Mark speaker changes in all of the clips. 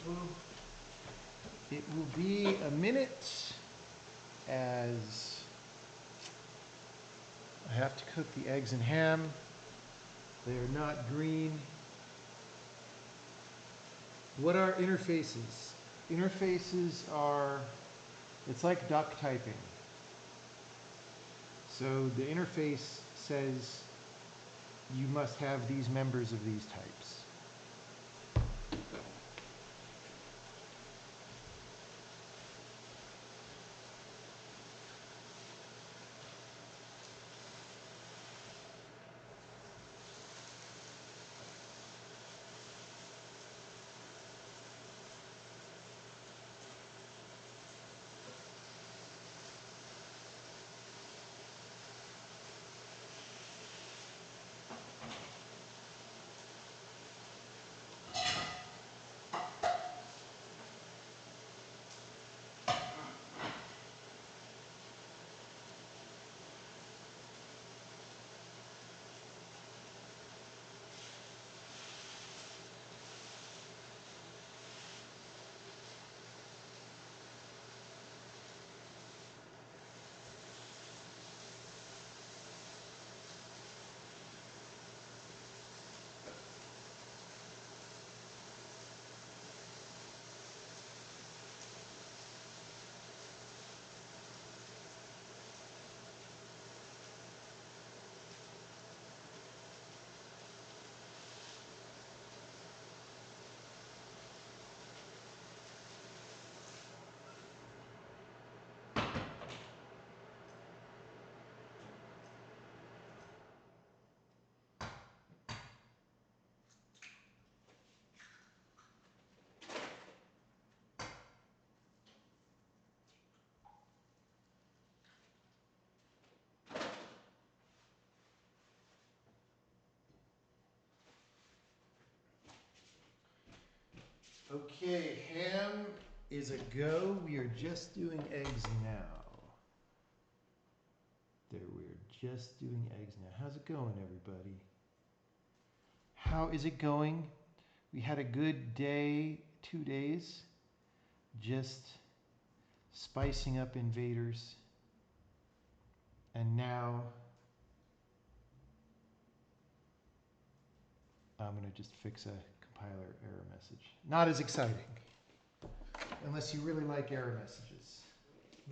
Speaker 1: people. It will be a minute as I have to cook the eggs and ham. They are not green. What are interfaces? Interfaces are, it's like duck typing. So the interface says you must have these members of these types. Okay, ham is a go. We are just doing eggs now. There, we're just doing eggs now. How's it going, everybody? How is it going? We had a good day, 2 days, just spicing up invaders. And now I'm going to just fix a compiler error message. Not as exciting, unless you really like error messages.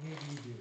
Speaker 1: Maybe you do.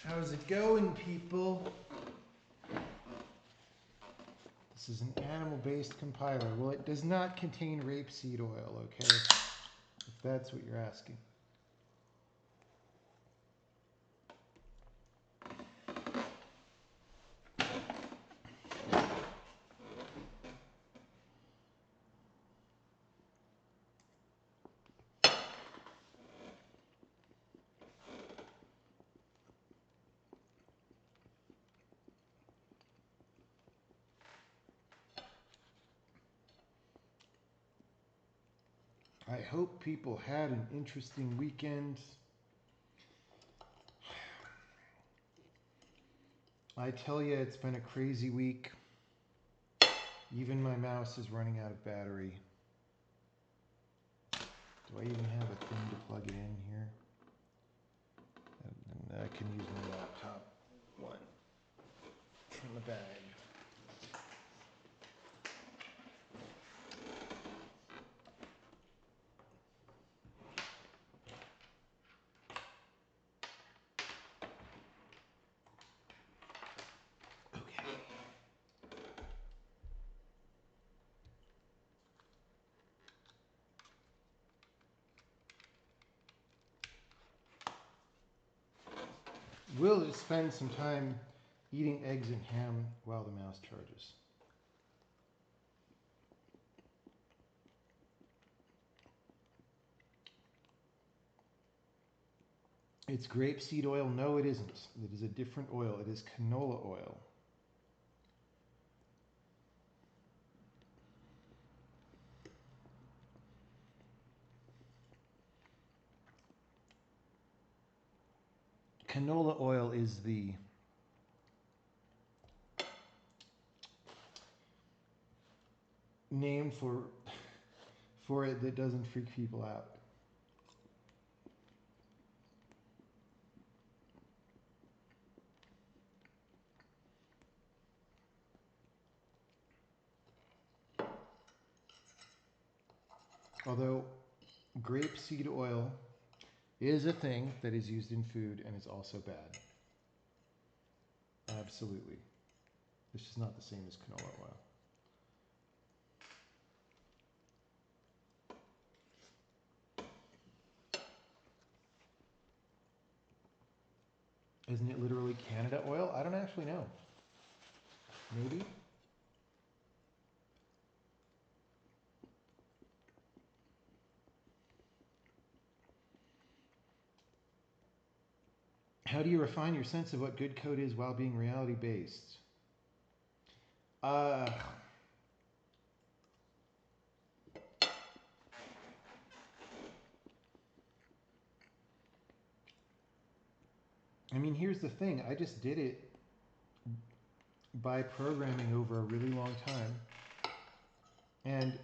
Speaker 1: How's it going, people? This is an animal-based compiler. Well, it does not contain rapeseed oil, okay? If that's what you're asking. I hope people had an interesting weekend. I tell you, it's been a crazy week. Even my mouse is running out of battery. Do I even have a thing to plug it in here? And I can use my laptop one from the bag. Okay. We'll just spend some time eating eggs and ham while the mouse charges. It's grapeseed oil. No, it isn't. It is a different oil. It is canola oil. Canola oil is the name for it that doesn't freak people out. Although grapeseed oil is a thing that is used in food and is also bad. Absolutely. It's just not the same as canola oil. Isn't it literally Canada oil? I don't actually know. Maybe? How do you refine your sense of what good code is while being reality based? I mean, here's the thing. I just did it by programming over a really long time. And,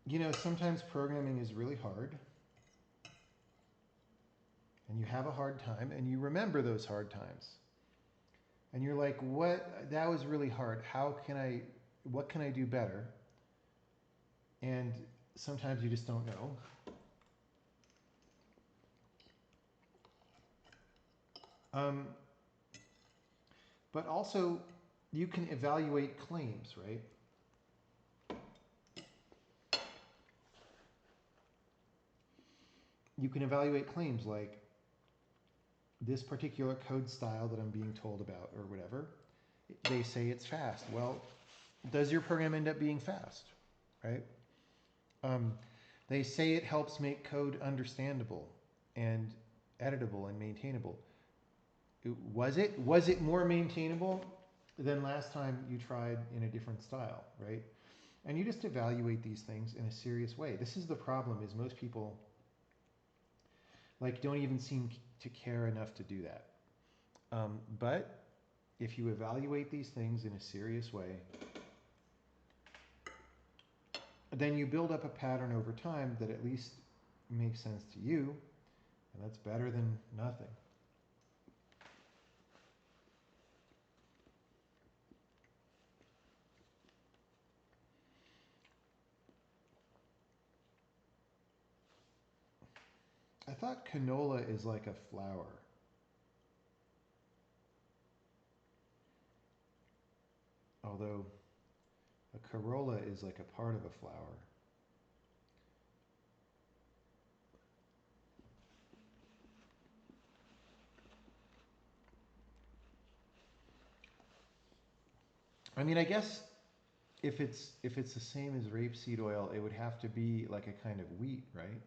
Speaker 1: you know, sometimes programming is really hard. And you have a hard time and you remember those hard times. And you're like, what? That was really hard. What can I do better? And sometimes you just don't know. But also, you can evaluate claims, right? You can evaluate claims like this particular code style that I'm being told about or whatever. They say it's fast. Well, does your program end up being fast, right? They say it helps make code understandable and editable and maintainable. Was it? Was it more maintainable than last time you tried in a different style, right? And you just evaluate these things in a serious way. This is the problem: is most people like don't even seem to care enough to do that. But if you evaluate these things in a serious way, then you build up a pattern over time that at least makes sense to you, and that's better than nothing. I thought canola is like a flower. Although a corolla is like a part of a flower. I mean, I guess if it's the same as rapeseed oil, it would have to be like a kind of wheat, right?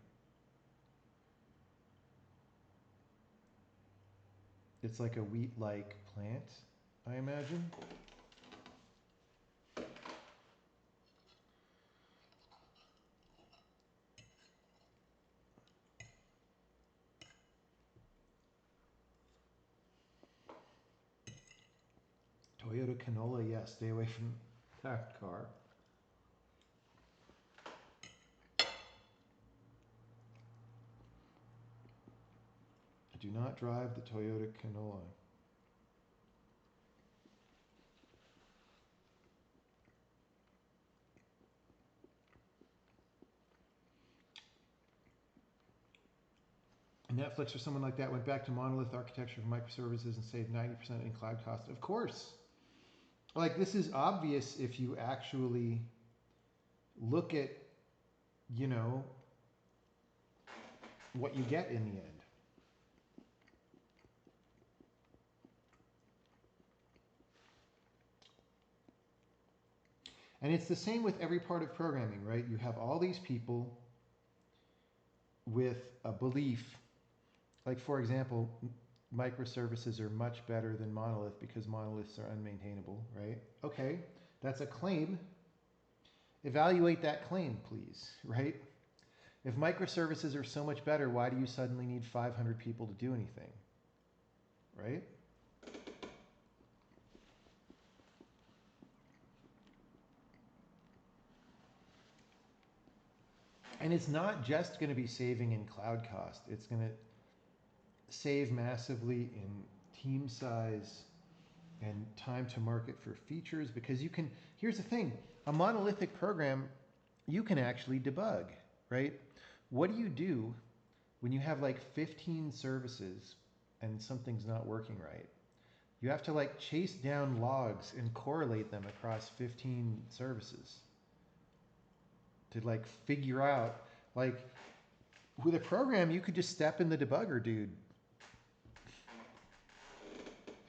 Speaker 1: It's like a wheat-like plant, I imagine. Toyota canola, yes, stay away from that car. Do not drive the Toyota canola. Netflix or someone like that went back to monolith architecture for microservices and saved 90% in cloud cost. Of course. Like, this is obvious if you actually look at, you know, what you get in the end. And it's the same with every part of programming, right? You have all these people with a belief, like, for example, microservices are much better than monolith because monoliths are unmaintainable, right? Okay, that's a claim. Evaluate that claim, please, right? If microservices are so much better, why do you suddenly need 500 people to do anything, right? And it's not just going to be saving in cloud cost. It's going to save massively in team size and time to market for features because you can, here's the thing, a monolithic program, you can actually debug, right? What do you do when you have like 15 services and something's not working right? You have to like chase down logs and correlate them across 15 services to like figure out, like, with a program you could just step in the debugger, dude.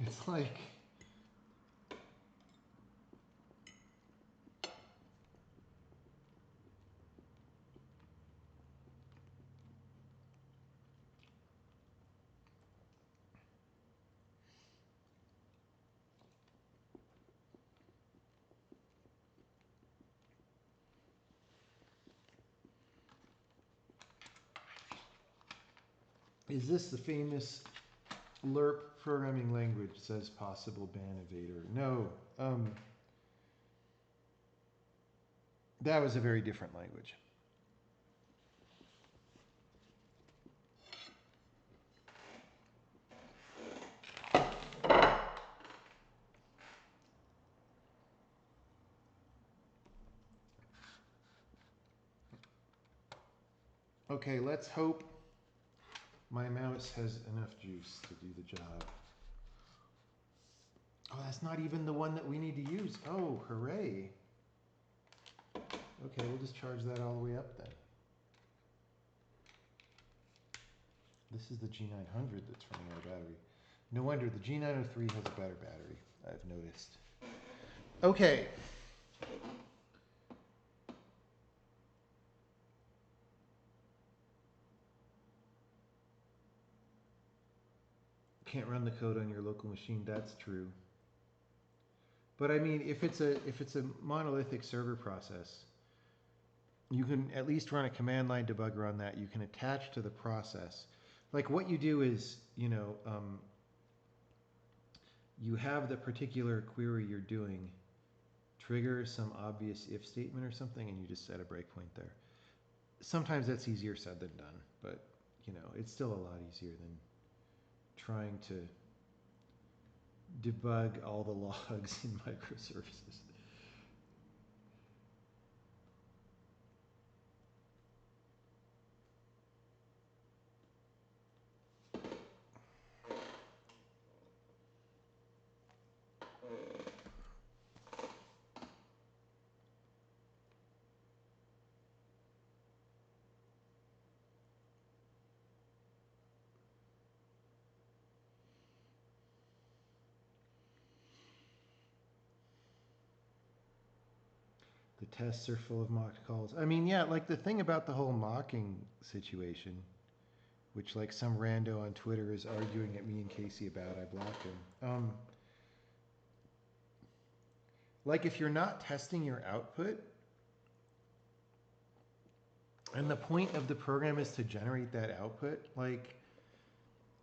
Speaker 1: It's like, is this the famous LERP programming language? Says possible ban evader. No, that was a very different language. Okay, let's hope my mouse has enough juice to do the job. Oh, that's not even the one that we need to use. Oh, hooray. Okay, we'll just charge that all the way up then. This is the G900 that's running out of battery. No wonder the G903 has a better battery, I've noticed. Okay. Can't run the code on your local machine, that's true. But I mean, if it's a monolithic server process, you can at least run a command line debugger on that. You can attach to the process. Like, what you do is, you have the particular query you're doing trigger some obvious if statement or something, and you just set a breakpoint there. Sometimes that's easier said than done, but it's still a lot easier than trying to debug all the logs in microservices. The tests are full of mocked calls. I mean, yeah, like the thing about the whole mocking situation, which like some rando on Twitter is arguing at me and Casey about, I blocked him. Like if you're not testing your output, and the point of the program is to generate that output, like,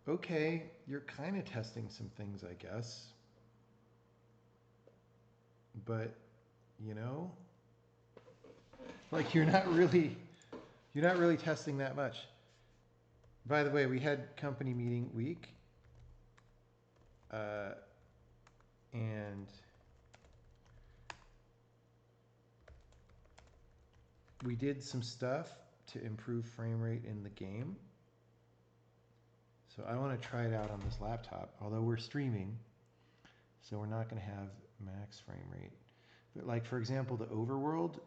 Speaker 1: okay, you're kind of testing some things, I guess. But, you know, like you're not really testing that much. By the way, we had company meeting week. And we did some stuff to improve frame rate in the game. So I want to try it out on this laptop, although we're streaming, so we're not going to have max frame rate. But like, for example, the overworld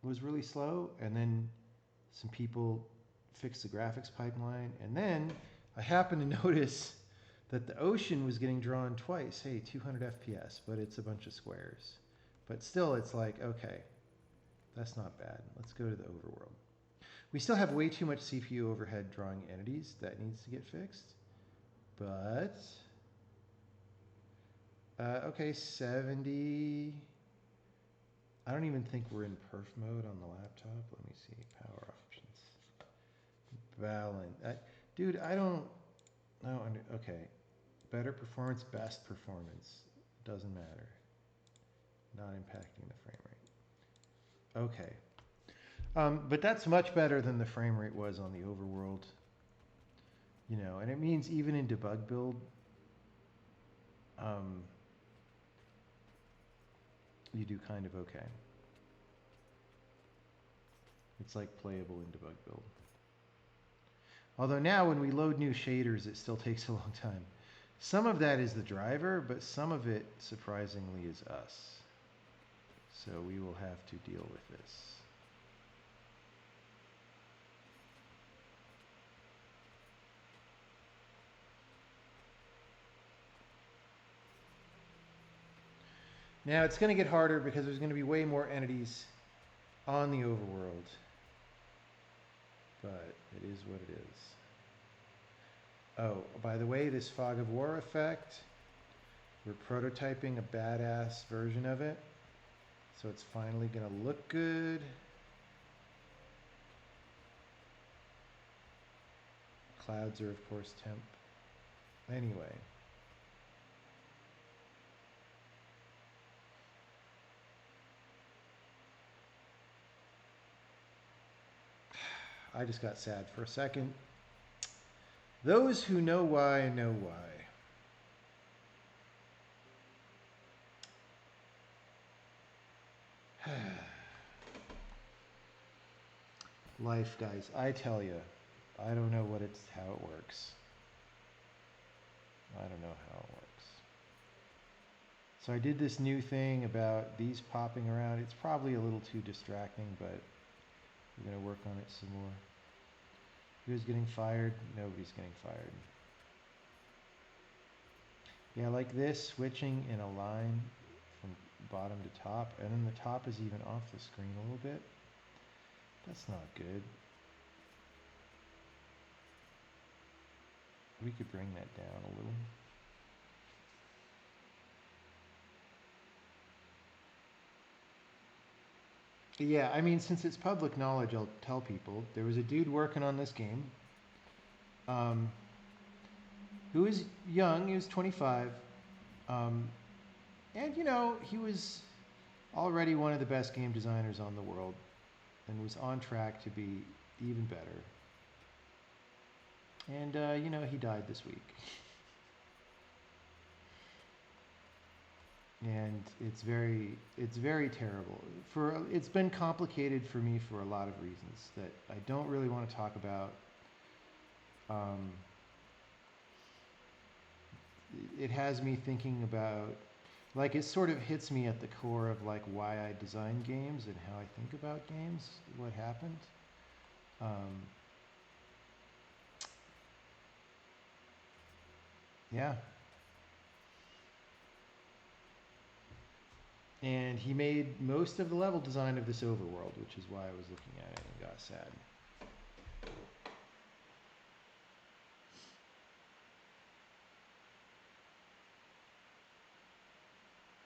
Speaker 1: was really slow, and then some people fixed the graphics pipeline, and then I happened to notice that the ocean was getting drawn twice. Hey, 200 FPS, but it's a bunch of squares. But still, it's like, okay, that's not bad. Let's go to the overworld. We still have way too much CPU overhead drawing entities. That needs to get fixed. But, okay, 70. I don't even think we're in perf mode on the laptop. Let me see, power options. Balance. Dude, I don't know. Okay, better performance, best performance. Doesn't matter. Not impacting the frame rate. Okay. But that's much better than the frame rate was on the overworld. You know, and it means even in debug build, you do kind of okay. It's like playable in debug build. Although now when we load new shaders, it still takes a long time. Some of that is the driver, but some of it, surprisingly, is us. So we will have to deal with this. Now it's going to get harder because there's going to be way more entities on the overworld. But it is what it is. Oh, by the way, this Fog of War effect, we're prototyping a badass version of it. So it's finally going to look good. Clouds are, of course, temp. Anyway. I just got sad for a second. Those who know why know why. Life, guys, I tell you, I don't know how it works. I don't know how it works. So I did this new thing about these popping around. It's probably a little too distracting, but we're going to work on it some more. Who's getting fired? Nobody's getting fired. Yeah, like this, switching in a line from bottom to top, and then the top is even off the screen a little bit. That's not good. We could bring that down a little. Yeah, I mean, since it's public knowledge, I'll tell people. There was a dude working on this game who was young. He was 25. And, you know, he was already one of the best game designers on the world and was on track to be even better. And, you know, he died this week. And it's very terrible. It's been complicated for me for a lot of reasons that I don't really want to talk about. It has me thinking about, like, it sort of hits me at the core of like why I design games and how I think about games, what happened. Yeah. And he made most of the level design of this overworld, which is why I was looking at it and got sad.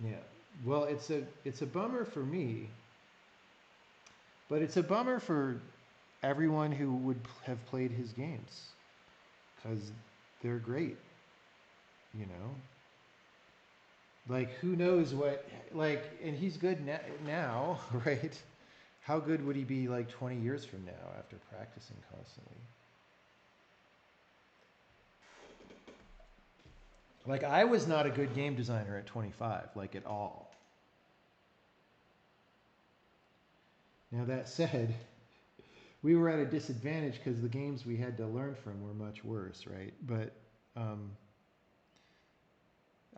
Speaker 1: Yeah. Well, it's a bummer for me, but it's a bummer for everyone who would have played his games because they're great, you know. Like who knows what like, and he's good now, right? How good would he be like 20 years from now after practicing constantly? Like I was not a good game designer at 25, like at all. Now that said, we were at a disadvantage because the games we had to learn from were much worse, right? But um,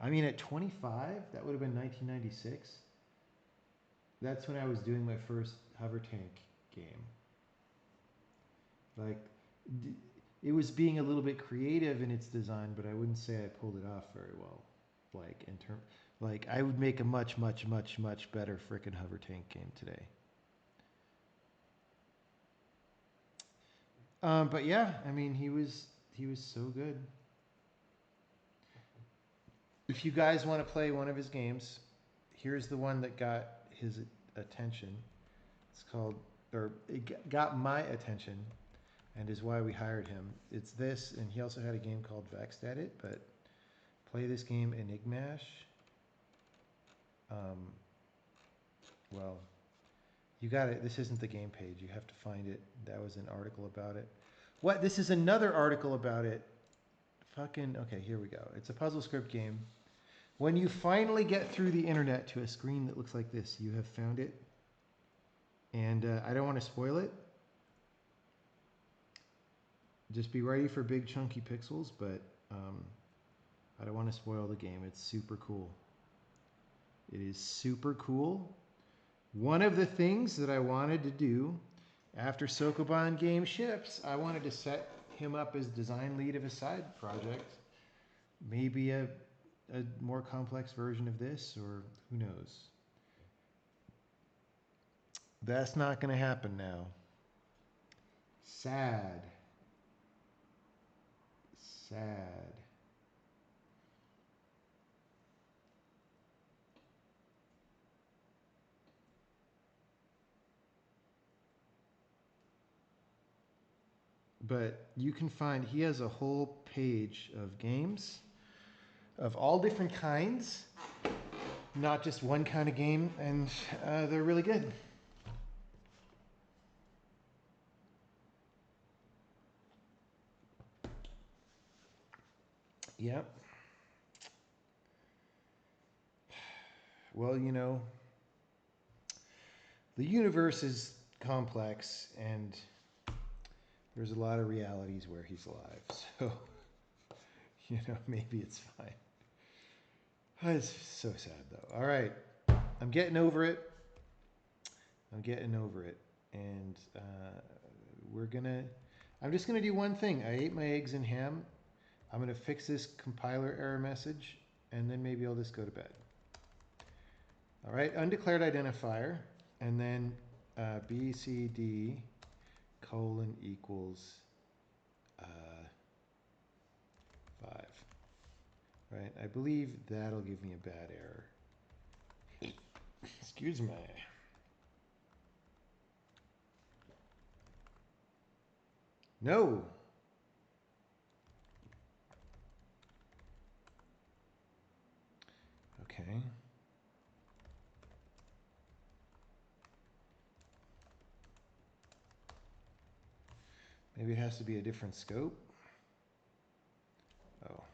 Speaker 1: I mean, at 25, that would have been 1996. That's when I was doing my first hover tank game. Like, it was being a little bit creative in its design, but I wouldn't say I pulled it off very well. Like in term, like I would make a much, much, much, much better frickin' hover tank game today. But yeah, I mean, he was so good. If you guys want to play one of his games, here's the one that got his attention. It's called, or it got my attention, and is why we hired him. It's this, and he also had a game called Vexed at it, but play this game Enigmash. Um, well, you got it. This isn't the game page. You have to find it. That was an article about it. What? This is another article about it. Fucking, okay, here we go. It's a puzzle script game. When you finally get through the internet to a screen that looks like this, you have found it. And I don't want to spoil it. Just be ready for big chunky pixels, but I don't want to spoil the game. It's super cool. It is super cool. One of the things that I wanted to do after Sokoban game ships, I wanted to set him up as design lead of a side project. Maybe a more complex version of this, or who knows. That's not going to happen now. Sad. Sad. But you can find, he has a whole page of games of all different kinds, not just one kind of game, and they're really good. Yep. Well, you know, the universe is complex, and there's a lot of realities where he's alive. So, you know, maybe it's fine. It's so sad, though. All right. I'm getting over it. I'm getting over it. And we're going to, I'm just going to do one thing. I ate my eggs and ham. I'm going to fix this compiler error message, and then maybe I'll just go to bed. All right, undeclared identifier, and then BCD colon equals 5. Right, I believe that'll give me a bad error. Excuse me. No. Okay. Maybe it has to be a different scope. Oh.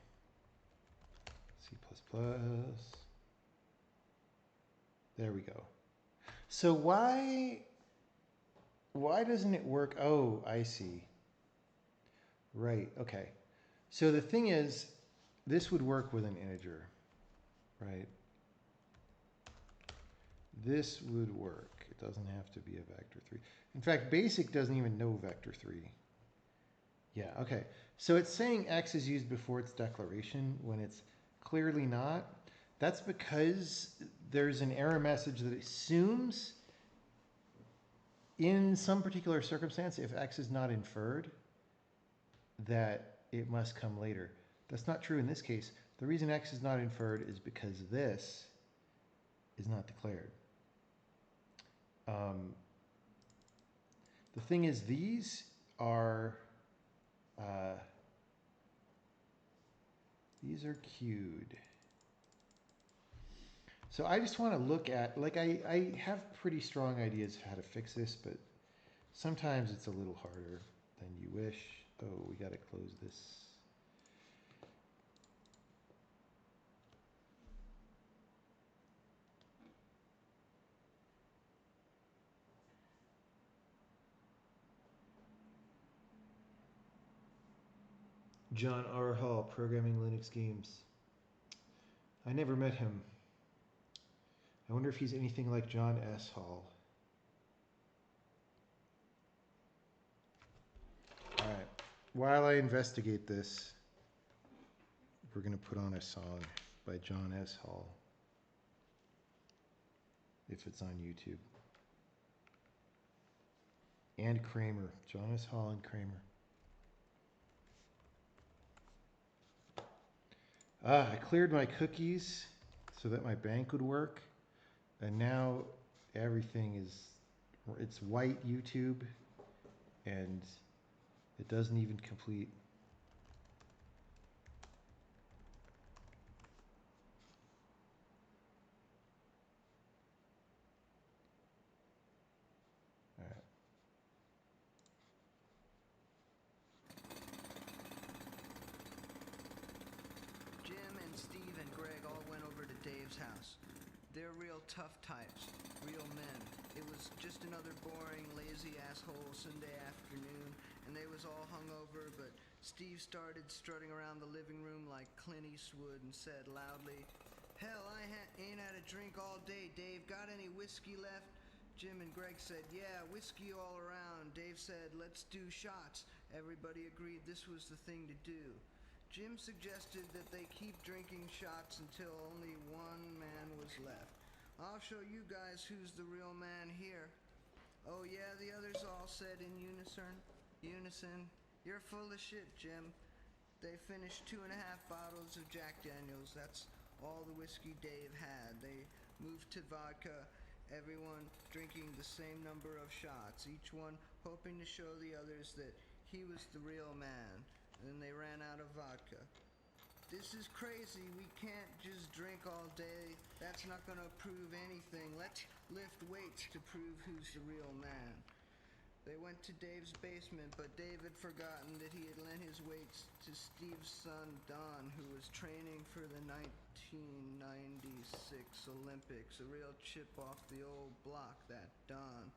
Speaker 1: C++. There we go. So why doesn't it work? Oh, I see. Right, okay. So the thing is, this would work with an integer, right? This would work. It doesn't have to be a vector 3. In fact, BASIC doesn't even know vector 3. Yeah, okay. So it's saying x is used before its declaration when it's clearly not. That's because there's an error message that assumes in some particular circumstance, if X is not inferred, that it must come later. That's not true in this case. The reason X is not inferred is because this is not declared. The thing is, these are queued. So I just want to look at, like, I have pretty strong ideas how to fix this, but sometimes it's a little harder than you wish. Oh, we got to close this. John R. Hall, Programming Linux Games. I never met him. I wonder if he's anything like John S. Hall. All right. While I investigate this, we're going to put on a song by John S. Hall, if it's on YouTube. And Kramer. John S. Hall and Kramer. I cleared my cookies so that my bank would work. And now everything is, it's white YouTube, and it doesn't even complete. All right.
Speaker 2: Jim and Steve and Greg all went over to Dave's house. They're real tough types, real men. It was just another boring, lazy asshole Sunday afternoon, and they was all hungover, but Steve started strutting around the living room like Clint Eastwood and said loudly, "Hell, I ain't had a drink all day, Dave. Got any whiskey left?" Jim and Greg said, "Yeah, whiskey all around." Dave said, "Let's do shots." Everybody agreed this was the thing to do. Jim suggested that they keep drinking shots until only one man was left. "I'll show you guys who's the real man here." "Oh yeah," the others all said in unison. "You're full of shit, Jim." They finished 2.5 bottles of Jack Daniels. That's all the whiskey Dave had. They moved to vodka, everyone drinking the same number of shots, each one hoping to show the others that he was the real man. Then they ran out of vodka. "This is crazy. We can't just drink all day. That's not gonna prove anything. Let's lift weights to prove who's the real man." They went to Dave's basement, but Dave had forgotten that he had lent his weights to Steve's son, Don, who was training for the 1996 Olympics, a real chip off the old block, that Don.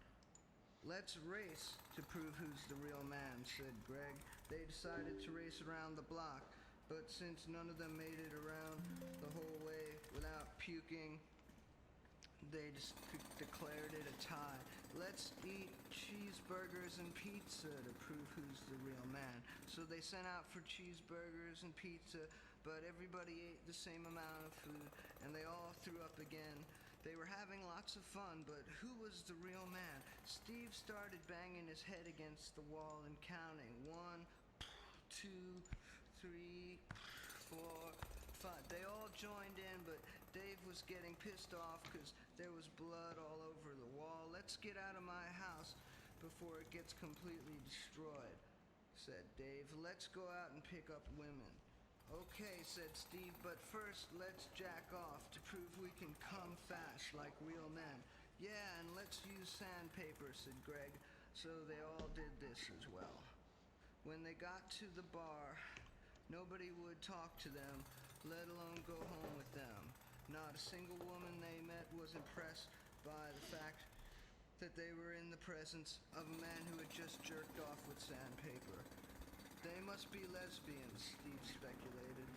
Speaker 2: "Let's race to prove who's the real man," said Greg. They decided to race around the block, but since none of them made it around the whole way without puking, they just declared it a tie. "Let's eat cheeseburgers and pizza to prove who's the real man." So they sent out for cheeseburgers and pizza, but everybody ate the same amount of food, and they all threw up again. They were having lots of fun, but who was the real man? Steve started banging his head against the wall and counting. 1, 2, 3, 4, 5. They all joined in, but Dave was getting pissed off because there was blood all over the wall. "Let's get out of my house before it gets completely destroyed," said Dave. "Let's go out and pick up women." "Okay," said Steve, "but first let's jack off to prove we can come fast like real men." "Yeah, and let's use sandpaper," said Greg. So they all did this as well. When they got to the bar, nobody would talk to them, let alone go home with them. Not a single woman they met was impressed by the fact that they were in the presence of a man who had just jerked off with sandpaper. They must be lesbians, Steve speculated.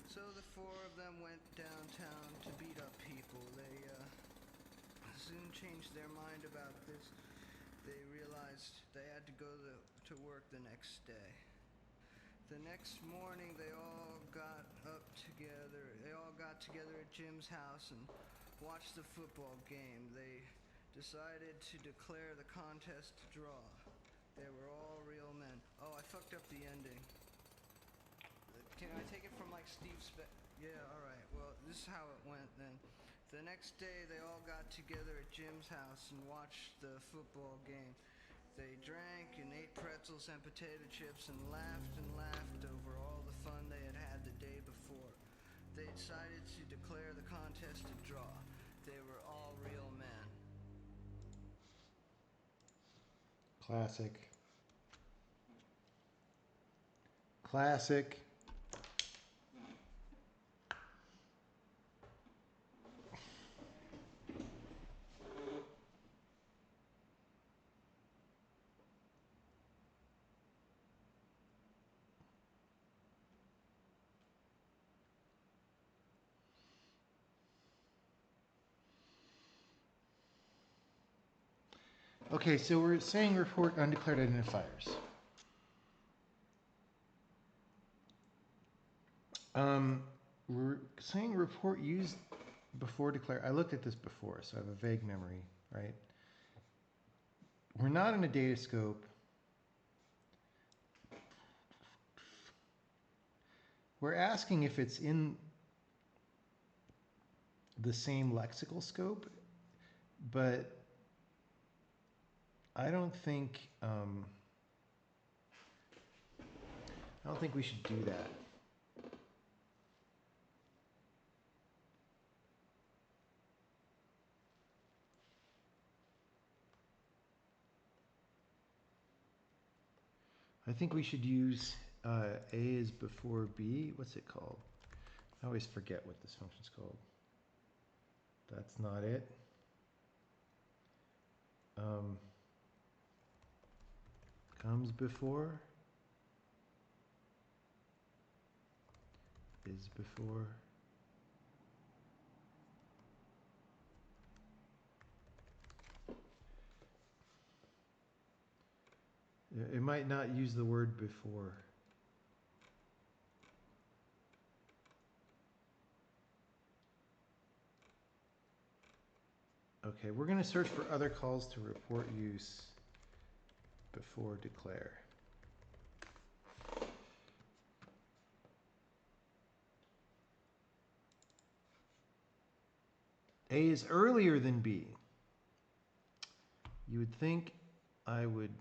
Speaker 2: So the 4 of them went downtown to beat up people. They soon changed their mind about this. They realized they had to go to work the next day. The next morning they all got together at Jim's house and watched the football game. They decided to declare the contest a draw. They were all real men. Oh, I fucked up the ending. Can I take it from like Yeah, alright. Well, this is how it went then. The next day, they all got together at Jim's house and watched the football game. They drank and ate pretzels and potato chips and laughed over all the fun they had had the day before. They decided to declare the contest a draw. They were all real men.
Speaker 1: Classic. Classic. Okay, so we're saying report undeclared identifiers. We're saying report used before declare. I looked at this before, so I have a vague memory, right? We're not in a data scope. We're asking if it's in the same lexical scope, but I don't think we should do that. I think we should use A is before B. What's it called? I always forget what this function's called. That's not it. Comes before. Is before. It might not use the word before. Okay, we're going to search for other calls to report use before declare. A is earlier than B. You would think I would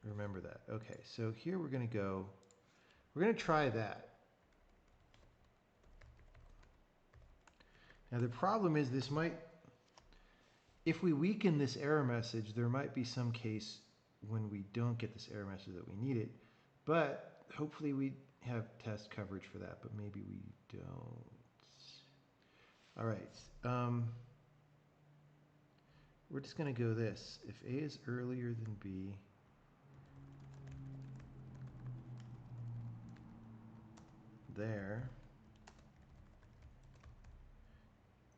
Speaker 1: remember that. Okay, so here we're going to try that. Now the problem is this might, if we weaken this error message, there might be some case when we don't get this error message that we need it, but hopefully we have test coverage for that, but maybe we don't. All right, we're just going to go this. If A is earlier than B, there,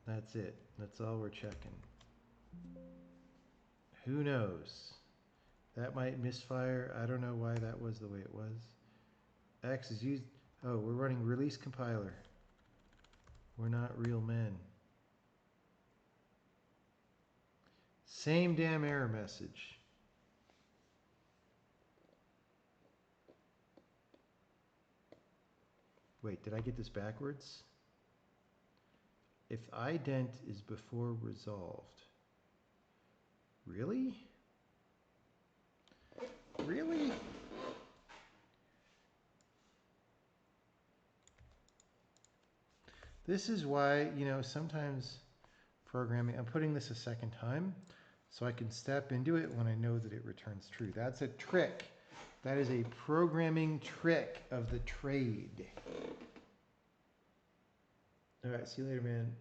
Speaker 1: that's it. That's all we're checking. Who knows? That might misfire. I don't know why that was the way it was. X is used. Oh, we're running release compiler. We're not real men. Same damn error message. Wait, did I get this backwards? If ident is before resolved. Really? Really? This is why, sometimes programming, I'm putting this a second time so I can step into it when I know that it returns true. That's a trick. That is a programming trick of the trade. All right, see you later, man.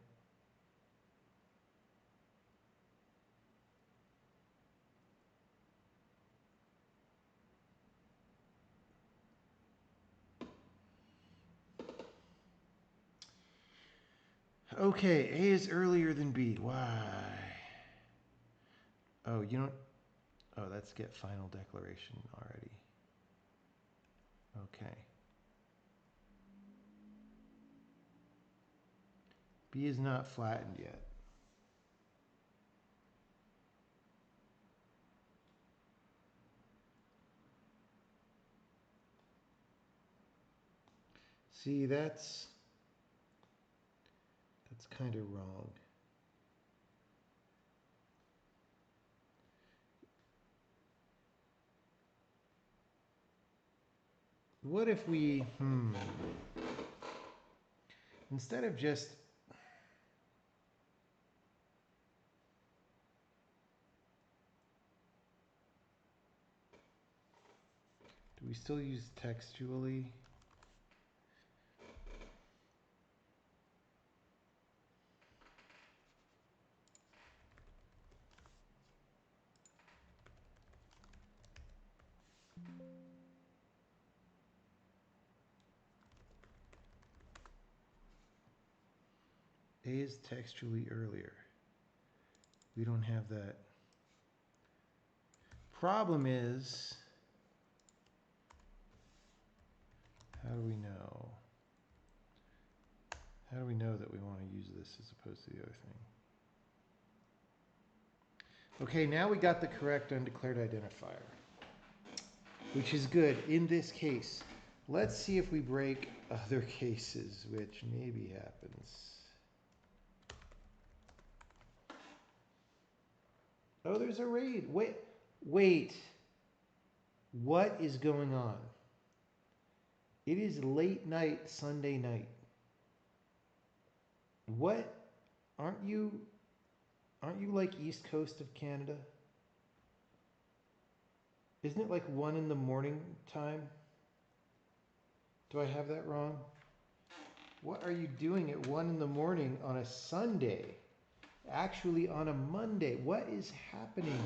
Speaker 1: Okay, A is earlier than B. Why? Oh, you don't... Oh, that's get final declaration already. Okay. B is not flattened yet. See, that's kind of wrong. What if we, instead of just, do we still use textually? A is textually earlier. We don't have that. Problem is, how do we know? How do we know that we want to use this as opposed to the other thing? Okay, now we got the correct undeclared identifier, which is good in this case. Let's see if we break other cases, which maybe happens. Oh, there's a raid. Wait. What is going on? It is late night, Sunday night. What? Aren't you like East Coast of Canada? Isn't it like 1 in the morning time? Do I have that wrong? What are you doing at 1 in the morning on a Sunday? Actually on a Monday. What is happening?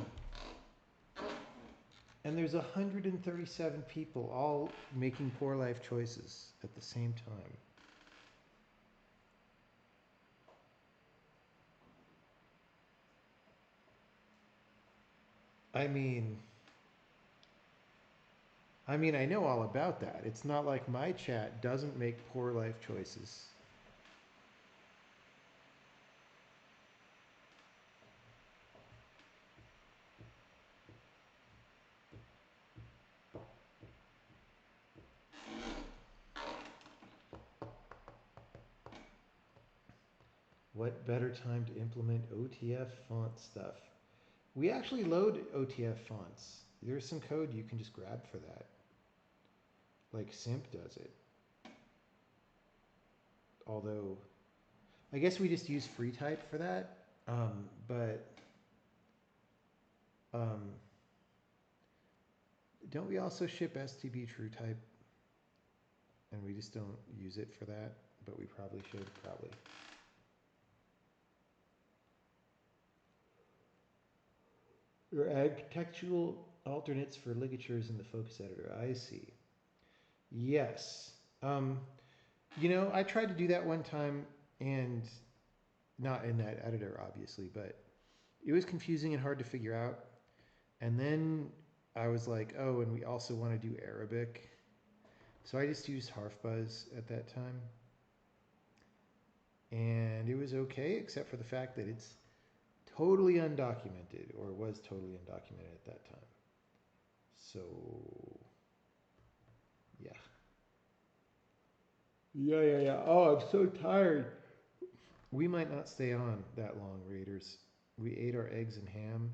Speaker 1: And there's 137 people all making poor life choices at the same time. I mean, I know all about that. It's not like my chat doesn't make poor life choices. What better time to implement OTF font stuff? We actually load OTF fonts. There's some code you can just grab for that. Like Simp does it. Although, I guess we just use FreeType for that. But don't we also ship STB TrueType? And we just don't use it for that, but we probably should, probably. Or add contextual alternates for ligatures in the focus editor. I see. Yes. You know, I tried to do that one time, and not in that editor, obviously, but it was confusing and hard to figure out. And then I was like, oh, and we also want to do Arabic. So I just used Harfbuzz at that time. And it was okay, except for the fact that it's totally undocumented, or was totally undocumented at that time. So, yeah. Yeah. Oh, I'm so tired. We might not stay on that long, Raiders. We ate our eggs and ham.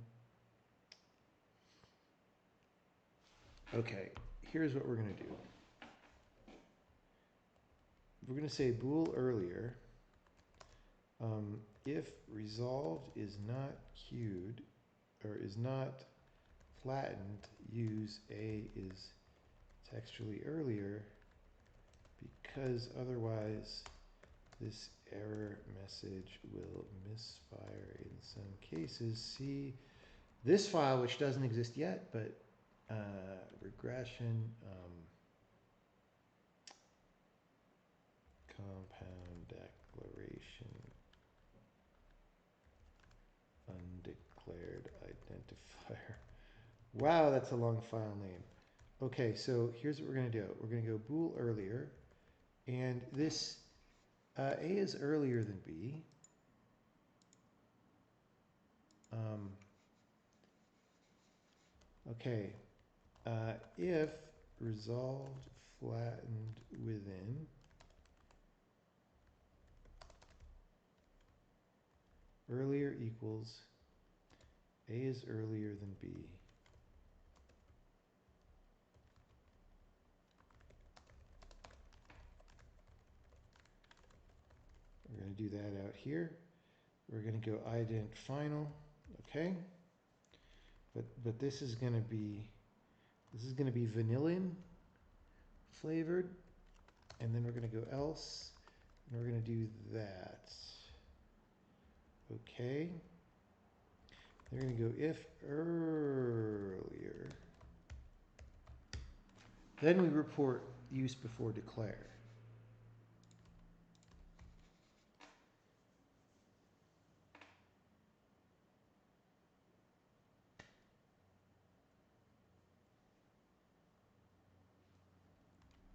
Speaker 1: Okay, here's what we're going to do. We're going to say bool earlier. If resolved is not queued, or is not flattened, use A is textually earlier, because otherwise this error message will misfire in some cases. See this file, which doesn't exist yet, but regression compound declaration undeclared identifier. Wow, that's a long file name. Okay, so here's what we're going to do. We're going to go bool earlier, and this A is earlier than B. Okay, if resolved flattened within, earlier equals A is earlier than B. We're going to do that out here. We're going to go ident final, okay? But this is going to be vanillin flavored, and then we're going to go else, and we're going to do that. Okay. They're going to go if earlier. Then we report use before declare.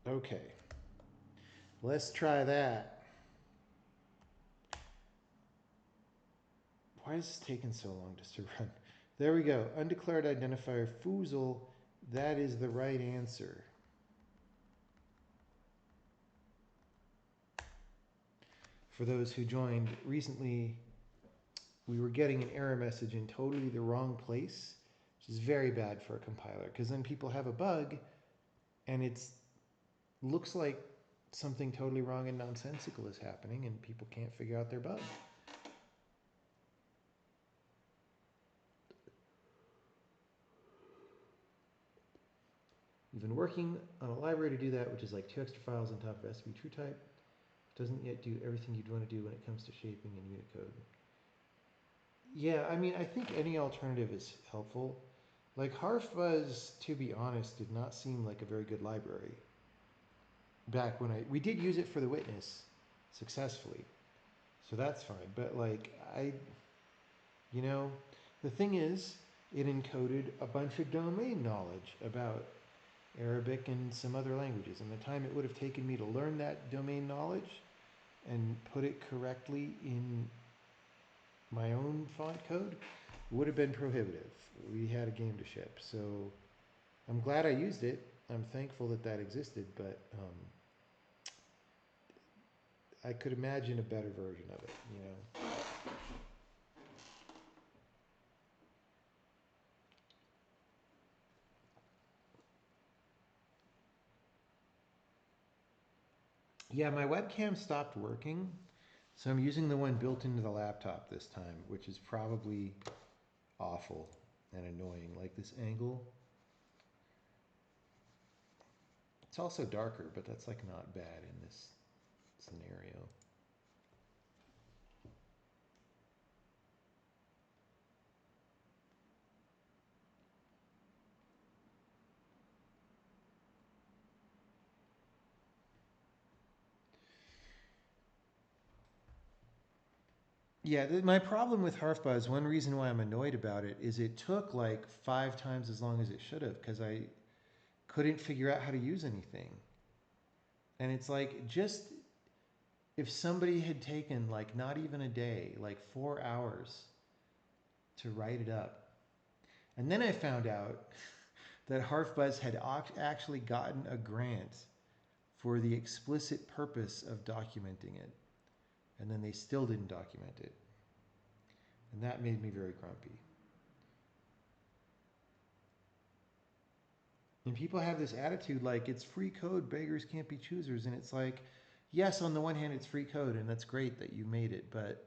Speaker 1: Okay, let's try that. Why is this taking so long just to run? There we go. Undeclared identifier Foozle. That is the right answer. For those who joined recently, we were getting an error message in totally the wrong place, which is very bad for a compiler, because then people have a bug and it looks like something totally wrong and nonsensical is happening and people can't figure out their bug. We've been working on a library to do that, which is like 2 extra files on top of SVT TrueType. It doesn't yet do everything you'd want to do when it comes to shaping in Unicode. Yeah, I mean, I think any alternative is helpful. Like Harfbuzz, to be honest, did not seem like a very good library. Back when we did use it for the witness successfully. So that's fine. But like, you know, the thing is, it encoded a bunch of domain knowledge about Arabic and some other languages. And the time it would have taken me to learn that domain knowledge and put it correctly in my own font code would have been prohibitive. We had a game to ship. So I'm glad I used it. I'm thankful that that existed, but I could imagine a better version of it, you know. Yeah, my webcam stopped working, so I'm using the one built into the laptop this time, which is probably awful and annoying. Like this angle. It's also darker, but that's like not bad in this scenario. Yeah, my problem with Harfbuzz, one reason why I'm annoyed about it, is it took like 5 times as long as it should have because I couldn't figure out how to use anything. And it's like, just if somebody had taken like not even a day, like 4 hours to write it up. And then I found out that Harfbuzz had actually gotten a grant for the explicit purpose of documenting it. And then they still didn't document it. And that made me very grumpy. And people have this attitude like it's free code, beggars can't be choosers. And it's like, yes, on the one hand, it's free code, and that's great that you made it, but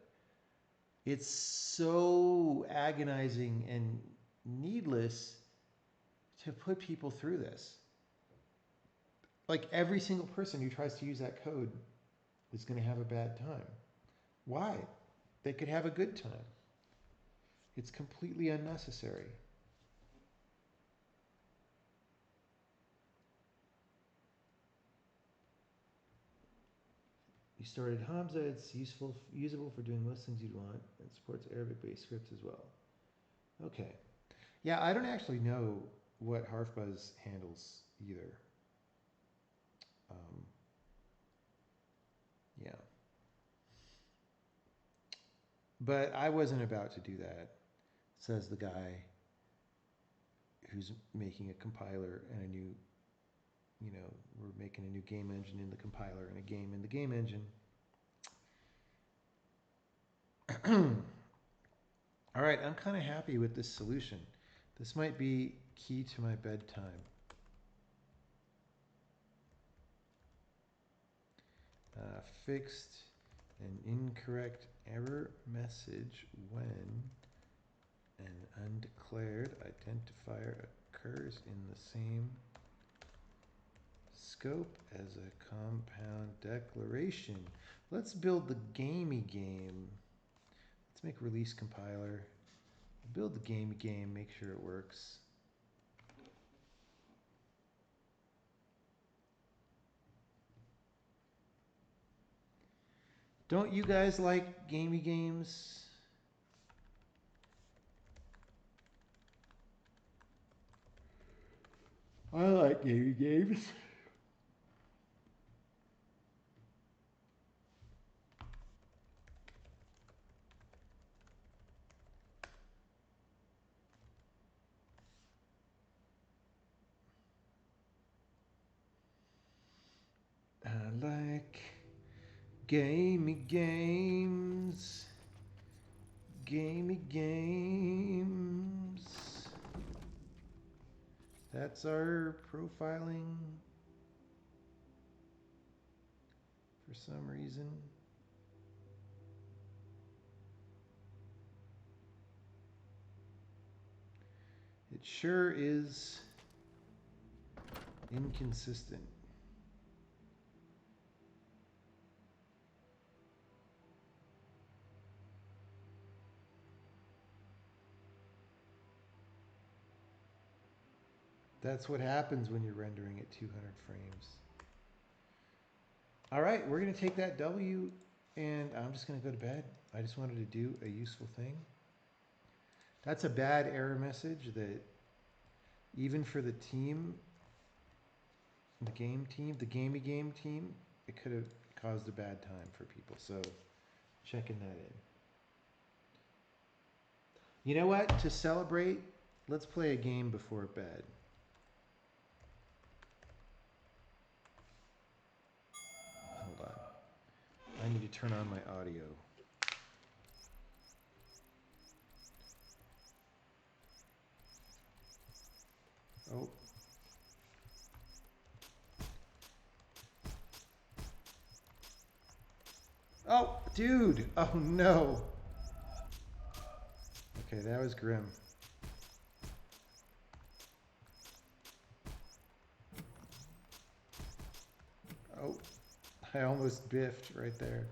Speaker 1: it's so agonizing and needless to put people through this. Like every single person who tries to use that code is going to have a bad time. Why? They could have a good time. It's completely unnecessary. You started Hamza. It's usable for doing most things you'd want. It supports Arabic-based scripts as well. Okay. Yeah, I don't actually know what Harfbuzz handles either. Yeah. But I wasn't about to do that, says the guy who's making a compiler and a new, we're making a new game engine in the compiler and a game in the game engine. All right, I'm kind of happy with this solution. This might be key to my bedtime. Fixed an incorrect error message when an undeclared identifier occurs in the same scope as a compound declaration. Let's build the gamey game. Let's make release compiler. Build the gamey game, make sure it works. Don't you guys like gamey games? I like gamey games. I like gamey games. Gamey games. That's our profiling for some reason. It sure is inconsistent. That's what happens when you're rendering at 200 frames. All right, we're going to take that W and I'm just going to go to bed. I just wanted to do a useful thing. That's a bad error message that even for the team, the game team, the gamey game team, it could have caused a bad time for people. So checking that in. You know what? To celebrate, let's play a game before bed. Hold on. I need to turn on my audio. Oh. Oh, dude. Oh, no. Okay, that was grim. Oh, I almost biffed right there.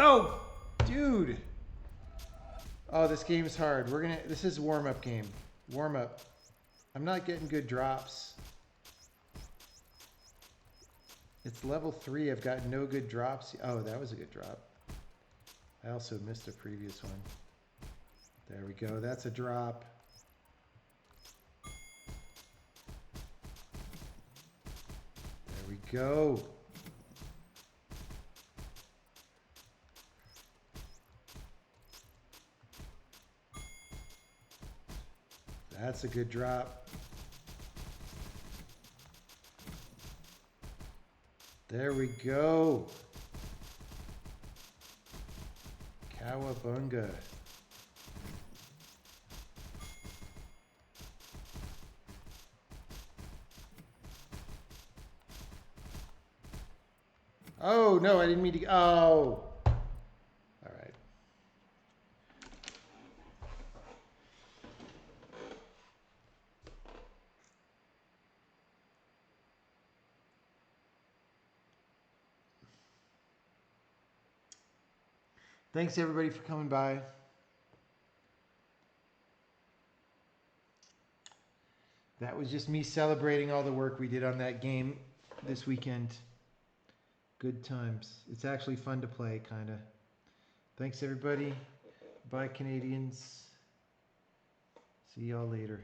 Speaker 1: Oh, dude. Oh, this game is hard. This is warm-up game. Warm-up. I'm not getting good drops. It's level 3. I've got no good drops. Oh, that was a good drop. I also missed a previous one. There we go. That's a drop. There we go. That's a good drop. There we go. Cowabunga. Oh, no, I didn't mean to. Oh. All right. Thanks, everybody, for coming by. That was just me celebrating all the work we did on that game this weekend. Good times. It's actually fun to play, kind of. Thanks, everybody. Bye, Canadians. See y'all later.